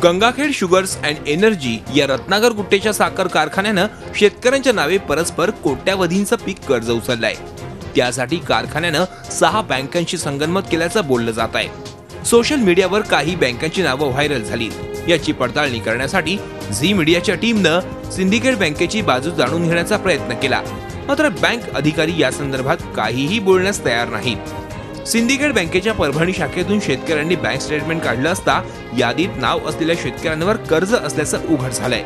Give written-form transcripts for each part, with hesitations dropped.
Gangakhed sugars and energy या रत्नाकर गुट्टेच्या साखर कारखान्यानं शेतकऱ्यांच्या नावे परस्पर कोट्यावधींचं पीक कर्ज उचललंय। त्यासाठी कारखान्यानं 6 बँकांशी संगनमत केल्याचं बोललं जात आहे। सोशल मीडियावर काही बँकांची नावं व्हायरल झाली। याची पडताळणी करण्यासाठी झी मीडियाच्या टीमनं सिंडिकेट बँकेची बाजू जाणून घेण्याचा प्रयत्न केला, मात्र बँक अधिकारी या संदर्भात काहीही बोलण्यास तयार नाहीत। सिंडिकेट बँकेच्या परभणी शाखेतून शेतकऱ्यांनी बँक स्टेटमेंट काढलं असता यादीत नाव असलेल्या शेतकऱ्यांवर कर्ज असल्याचं उघड झालंय।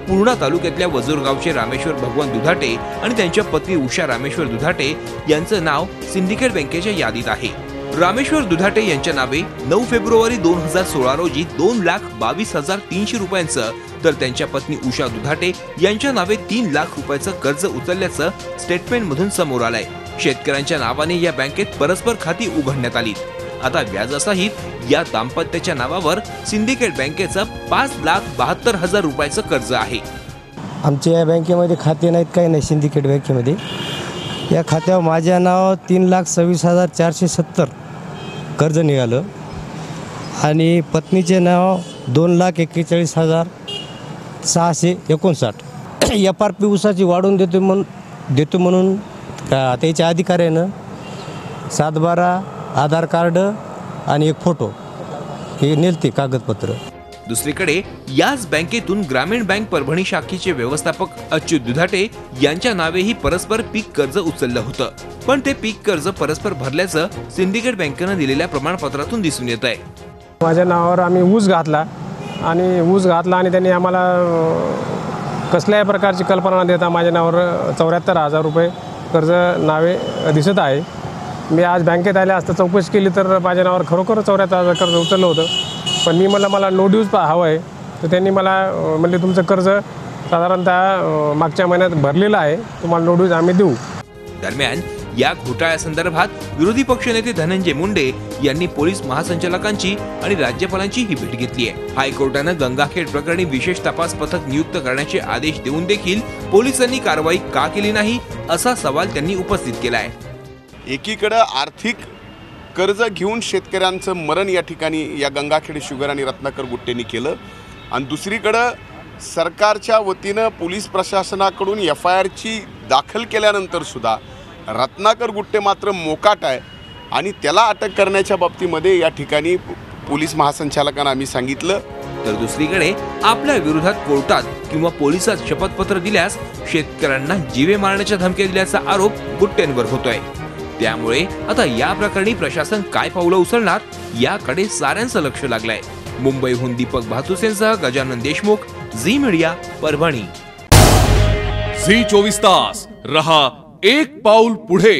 पूर्णा तालुक्यातल्या वजूर गावचे रामेश्वर भगवान दुधाटे आणि त्यांच्या पत्नी उषा रामेश्वर दुधाटे यांचं नाव सिंडिकेट बँकेच्या यादीत आहे। रामेश्वर दुधाटे यांच्या नावे 9 फेब्रुवारी 2016 रोजी 2,22,300 रुपयांचं, तर त्यांच्या पत्नी उषा दुधाटे यांच्या नावे 3 लाख रुपयाचं कर्ज उचलल्याचं स्टेटमेंट मधून समोर आलंय। शेतकऱ्यांच्या नावाने या बँकेत परस्पर खाती उघडण्यात आली। आता व्याजासहित या दाम्पत्याच्या नावावर सिंडिकेट बँकेचं 5,72,000 रुपयाचं कर्ज आहे। आमच्या या बँकेमध्ये खाते नाहीत, काही नाही। सिंडिकेट बँकेमध्ये या खात्यावर माझ्या नाव 3,26,470 कर्ज निघालं आणि पत्नीचे नाव 2,41,659 FRP ऊसाची वाढवून देतो म्हणून त्याच्या अधिकाऱ्यानं 7/12 आधार कार्ड आणि एक फोटो हे नेलते कागदपत्र। दुसरीकडे याच बँकेतून ग्रामीण बँक परभणी शाखेचे व्यवस्थापक अच्युत दुधाटे यांच्या नावेही परस्पर पीक कर्ज उचललं होतं, पण ते पीक कर्ज परस्पर भरल्याचं सिंडिकेट बँकेनं दिलेल्या प्रमाणपत्रातून दिसून येत आहे। माझ्या नावावर आम्ही ऊस घातला आणि त्यांनी आम्हाला कसल्याही प्रकारची कल्पना न देता माझ्या नावावर 74,000 रुपये कर्ज नावे दिसत आहे। मी आज बँकेत आले असता चौकशी केली तर माझ्या नावावर खरोखर 74,000 कर्ज उचललं होतं, पण मी मला नो ड्यूज हवं आहे, तर त्यांनी मला म्हणजे तुमचं कर्ज साधारणतः मागच्या महिन्यात भरलेलं आहे, तुम्हाला नो ड्यूज आम्ही देऊ। दरम्यान या घोटाळ्यासंदर्भात विरोधी पक्षनेते धनंजय मुंडे यांनी पोलीस महासंचालकांची आणि राज्यपालांची ही भेट घेतली आहे। हायकोर्टानं गंगाखेड प्रकरणी विशेष तपास पथक नियुक्त करण्याचे आदेश देऊन देखील पोलिसांनी कारवाई का केली नाही असा सवाल त्यांनी उपस्थित केलाय। एकीकडे आर्थिक कर्ज घेऊन शेतकऱ्यांचं मरण या ठिकाणी या गंगाखेड शुगर आणि रत्नाकर गुट्टेंनी केलं, आणि दुसरीकडे सरकारच्या वतीनं पोलीस प्रशासनाकडून FIR ची दाखल केल्यानंतर सुद्धा रत्नाकर गुट्टे मात्र मोकाट आहे आणि त्याला अटक करण्याच्या बाबतीमध्ये या ठिकाणी पोलीस महासंचालकांना आम्ही सांगितलं। तर दुसरीकडे आपल्या विरोधात कोर्टात किंवा पोलिसात शपथपत्र दिल्यास शेतकऱ्यांना जीवे मारण्याच्या धमक्या दिल्याचा आरोप गुट्टेंवर होतोय। त्यामुळे आता या प्रकरणी प्रशासन काय पावलं उचलणार याकडे साऱ्यांचं लक्ष लागलंय। मुंबईहून दीपक भातुसेंसह गजानन देशमुख, झी मीडिया, परभणी। झी 24 तास रहा एक पाऊल पुढे।